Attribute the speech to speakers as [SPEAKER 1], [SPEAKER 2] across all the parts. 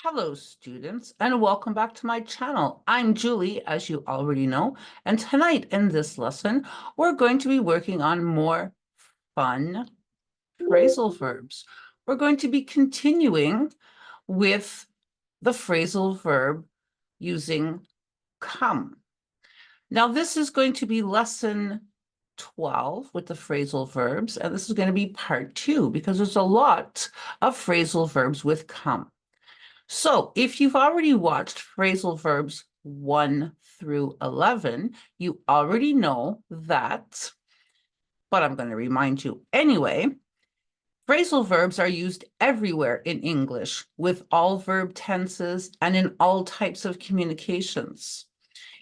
[SPEAKER 1] Hello, students, and welcome back to my channel. I'm Julie, as you already know, and tonight in this lesson, we're going to be working on more fun phrasal verbs. We're going to be continuing with the phrasal verb using come. Now, this is going to be lesson 12 with the phrasal verbs, and this is going to be part 2 because there's a lot of phrasal verbs with come. So if you've already watched phrasal verbs 1 through 11, you already know that, but I'm going to remind you anyway. Phrasal verbs are used everywhere in English with all verb tenses and in all types of communications,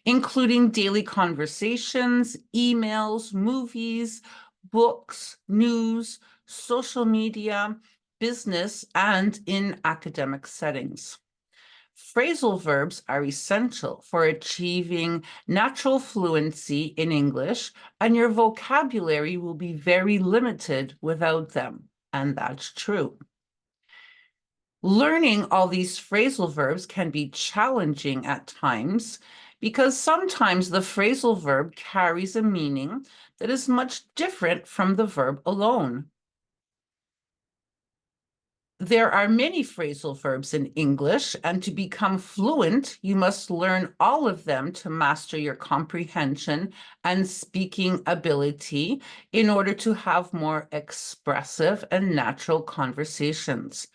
[SPEAKER 1] including daily conversations, emails, movies, books, news, social media, business, and in academic settings. Phrasal verbs are essential for achieving natural fluency in English, and your vocabulary will be very limited without them. And that's true. Learning all these phrasal verbs can be challenging at times because sometimes the phrasal verb carries a meaning that is much different from the verb alone. There are many phrasal verbs in English, and to become fluent, you must learn all of them to master your comprehension and speaking ability in order to have more expressive and natural conversations.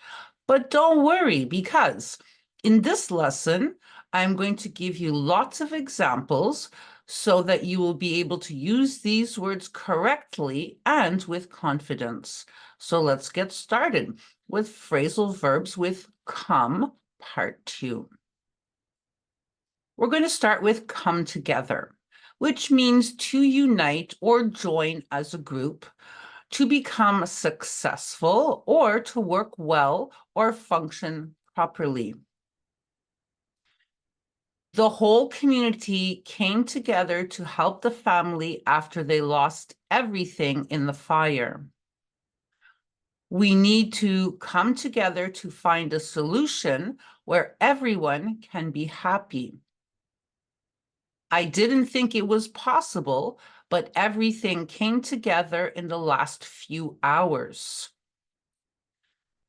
[SPEAKER 1] But don't worry, because in this lesson, I'm going to give you lots of examples so that you will be able to use these words correctly and with confidence. So let's get started with phrasal verbs with come, part 2. We're going to start with come together, which means to unite or join as a group, to become successful, or to work well or function properly. The whole community came together to help the family after they lost everything in the fire. We need to come together to find a solution where everyone can be happy. I didn't think it was possible, but everything came together in the last few hours.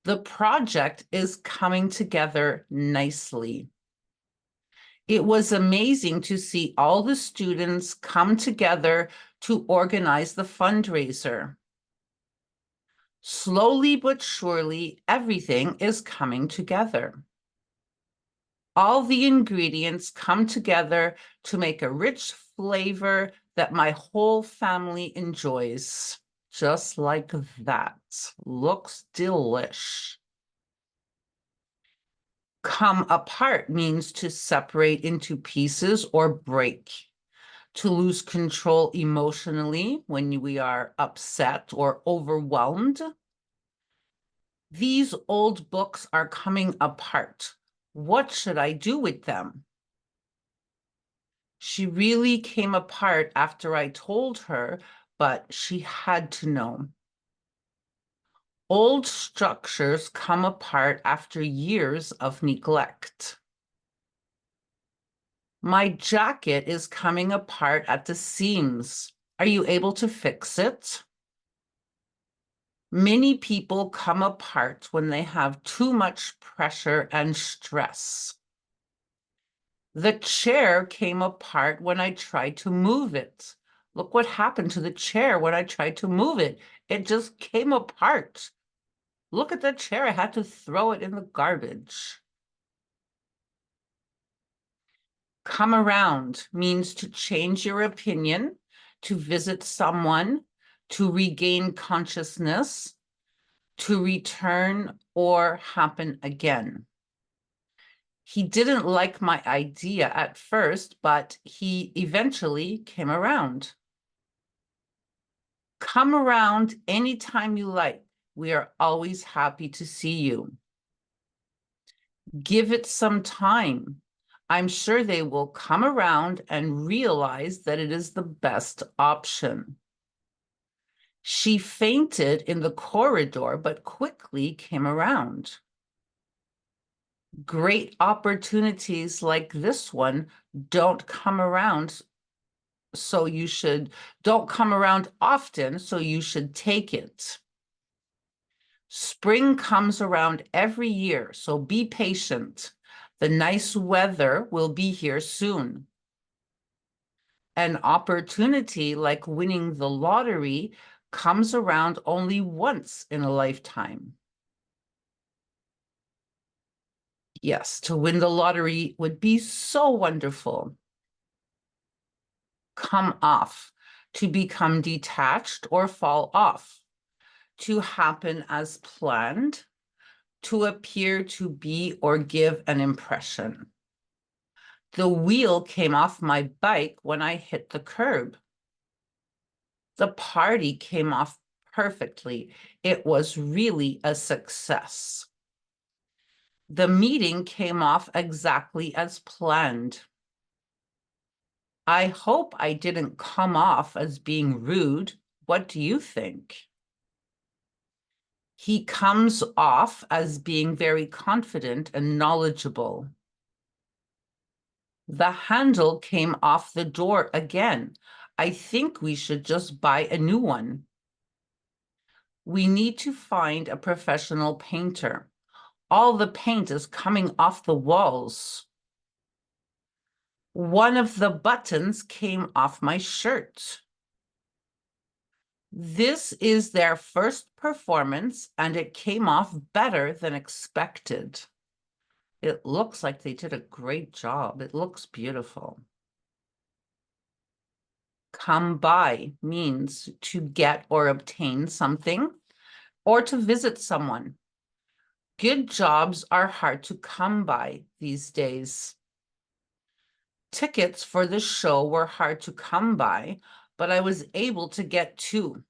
[SPEAKER 1] The project is coming together nicely. It was amazing to see all the students come together to organize the fundraiser. Slowly but surely, everything is coming together. All the ingredients come together to make a rich flavor that my whole family enjoys. Just like that. Looks delish. Come apart means to separate into pieces or break. To lose control emotionally when we are upset or overwhelmed. These old books are coming apart. What should I do with them? She really came apart after I told her, but she had to know. Old structures come apart after years of neglect. My jacket is coming apart at the seams. Are you able to fix it? Many people come apart when they have too much pressure and stress. The chair came apart when I tried to move it. Look what happened to the chair when I tried to move it. It just came apart. Look at the chair. I had to throw it in the garbage. Come around means to change your opinion, to visit someone, to regain consciousness, to return or happen again. He didn't like my idea at first, but he eventually came around. Come around anytime you like. We are always happy to see you. Give it some time. I'm sure they will come around and realize that it is the best option. She fainted in the corridor, but quickly came around. Great opportunities like this one don't come around, so don't come around often, so you should take it. Spring comes around every year, so be patient. The nice weather will be here soon. An opportunity like winning the lottery comes around only once in a lifetime. Yes, to win the lottery would be so wonderful. Come off, to become detached or fall off, to happen as planned, to appear to be or give an impression. The wheel came off my bike when I hit the curb. The party came off perfectly. It was really a success. The meeting came off exactly as planned. I hope I didn't come off as being rude. What do you think? He comes off as being very confident and knowledgeable. The handle came off the door again. I think we should just buy a new one. We need to find a professional painter. All the paint is coming off the walls. One of the buttons came off my shirt. This is their first performance, and it came off better than expected. It looks like they did a great job. It looks beautiful. Come by means to get or obtain something or to visit someone. Good jobs are hard to come by these days. Tickets for the show were hard to come by, but I was able to get 2.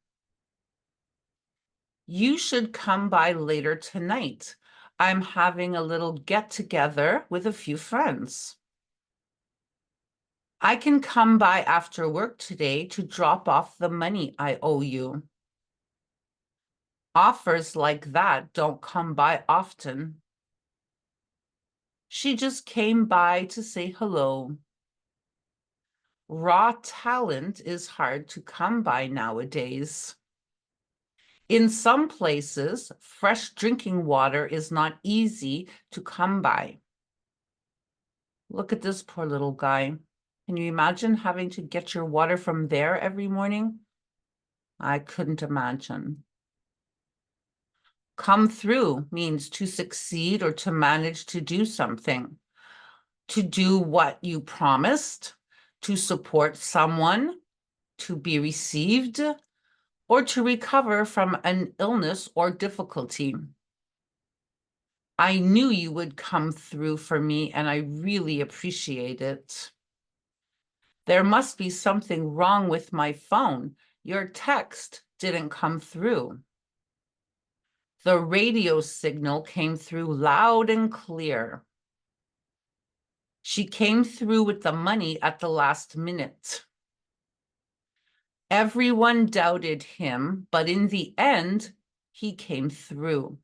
[SPEAKER 1] You should come by later tonight. I'm having a little get-together with a few friends. I can come by after work today to drop off the money I owe you. Offers like that don't come by often. She just came by to say hello. Raw talent is hard to come by nowadays. In some places, fresh drinking water is not easy to come by. Look at this poor little guy. Can you imagine having to get your water from there every morning? I couldn't imagine. Come through means to succeed or to manage to do something, to do what you promised, to support someone, to be received, or to recover from an illness or difficulty. I knew you would come through for me, and I really appreciate it. There must be something wrong with my phone. Your text didn't come through. The radio signal came through loud and clear. She came through with the money at the last minute. Everyone doubted him, but in the end, he came through.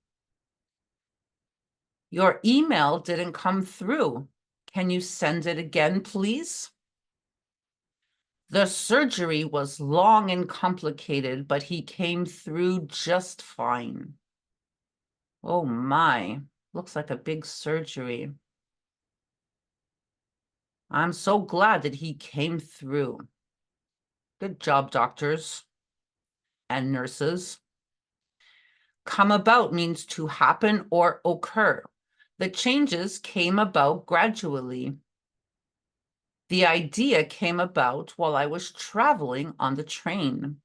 [SPEAKER 1] Your email didn't come through. Can you send it again, please? The surgery was long and complicated, but he came through just fine. Oh my, looks like a big surgery. I'm so glad that he came through. Good job, doctors and nurses. Come about means to happen or occur. The changes came about gradually. The idea came about while I was traveling on the train.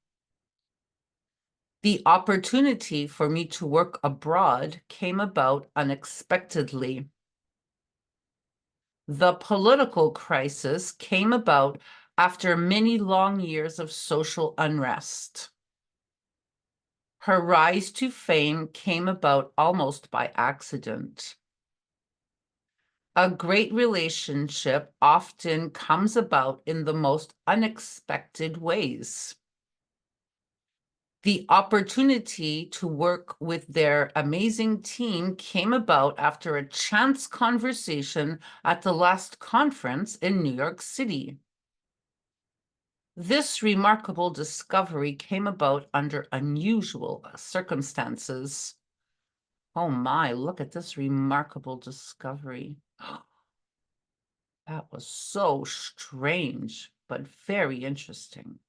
[SPEAKER 1] The opportunity for me to work abroad came about unexpectedly. The political crisis came about after many long years of social unrest. Her rise to fame came about almost by accident. A great relationship often comes about in the most unexpected ways. The opportunity to work with their amazing team came about after a chance conversation at the last conference in New York City. This remarkable discovery came about under unusual circumstances. Oh my, look at this remarkable discovery. That was so strange, but very interesting.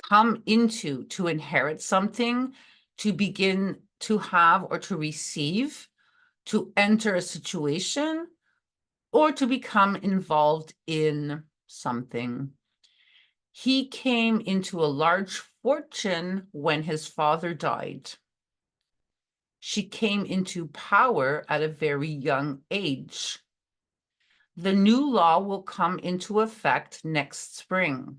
[SPEAKER 1] Come into, to inherit something, to begin to have or to receive, to enter a situation, or to become involved in something. He came into a large fortune when his father died. She came into power at a very young age. The new law will come into effect next spring.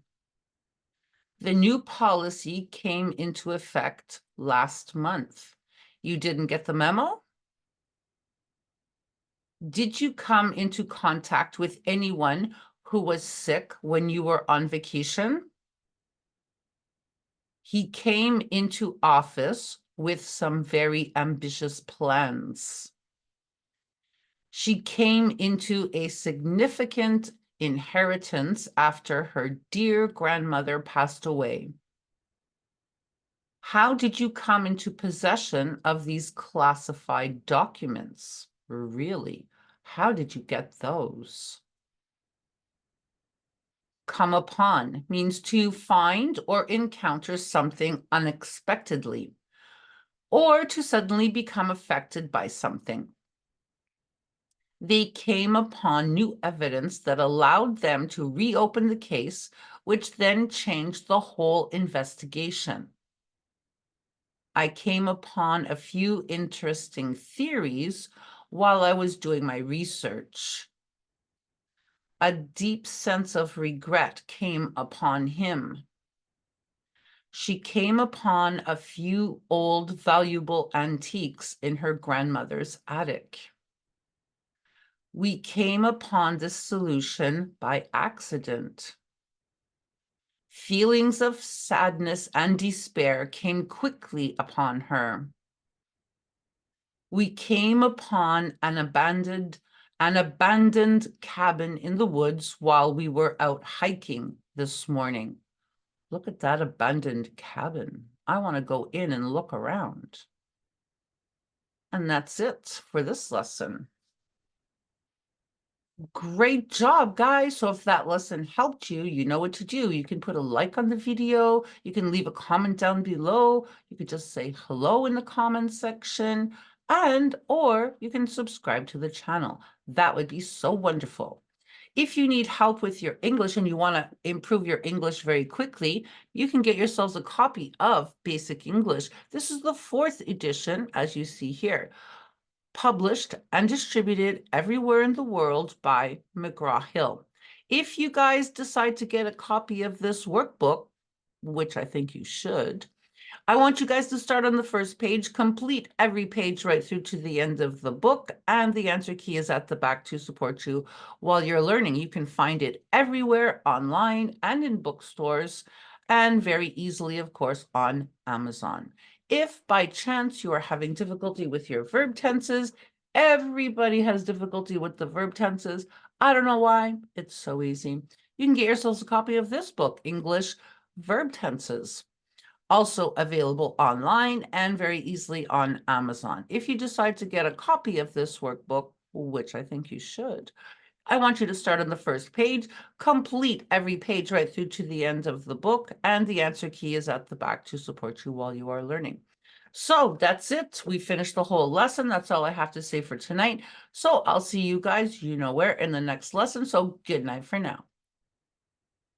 [SPEAKER 1] The new policy came into effect last month. You didn't get the memo? Did you come into contact with anyone who was sick when you were on vacation? He came into office with some very ambitious plans. She came into a significant inheritance after her dear grandmother passed away. How did you come into possession of these classified documents? Really? How did you get those? Come upon means to find or encounter something unexpectedly, or to suddenly become affected by something. They came upon new evidence that allowed them to reopen the case, which then changed the whole investigation. I came upon a few interesting theories while I was doing my research. A deep sense of regret came upon him. She came upon a few old, valuable antiques in her grandmother's attic. We came upon this solution by accident. Feelings of sadness and despair came quickly upon her. We came upon an abandoned cabin in the woods while we were out hiking this morning. Look at that abandoned cabin. I want to go in and look around. And that's it for this lesson. Great job, guys. So if that lesson helped you, you know what to do. You can put a like on the video. You can leave a comment down below. You could just say hello in the comment section, or you can subscribe to the channel. That would be so wonderful. If you need help with your English and you want to improve your English very quickly, you can get yourselves a copy of Basic English. This is the 4th edition, as you see here, published and distributed everywhere in the world by McGraw-Hill. If you guys decide to get a copy of this workbook, which I think you should, I want you guys to start on the first page, complete every page right through to the end of the book, and the answer key is at the back to support you while you're learning. You can find it everywhere online and in bookstores, and very easily, of course, on Amazon. If by chance you are having difficulty with your verb tenses, everybody has difficulty with the verb tenses. I don't know why. It's so easy. You can get yourselves a copy of this book, English Verb Tenses, also available online and very easily on Amazon. If you decide to get a copy of this workbook, which I think you should, I want you to start on the first page, complete every page right through to the end of the book, and the answer key is at the back to support you while you are learning. So that's it. We finished the whole lesson. That's all I have to say for tonight. So I'll see you guys, you know where, in the next lesson. So good night for now.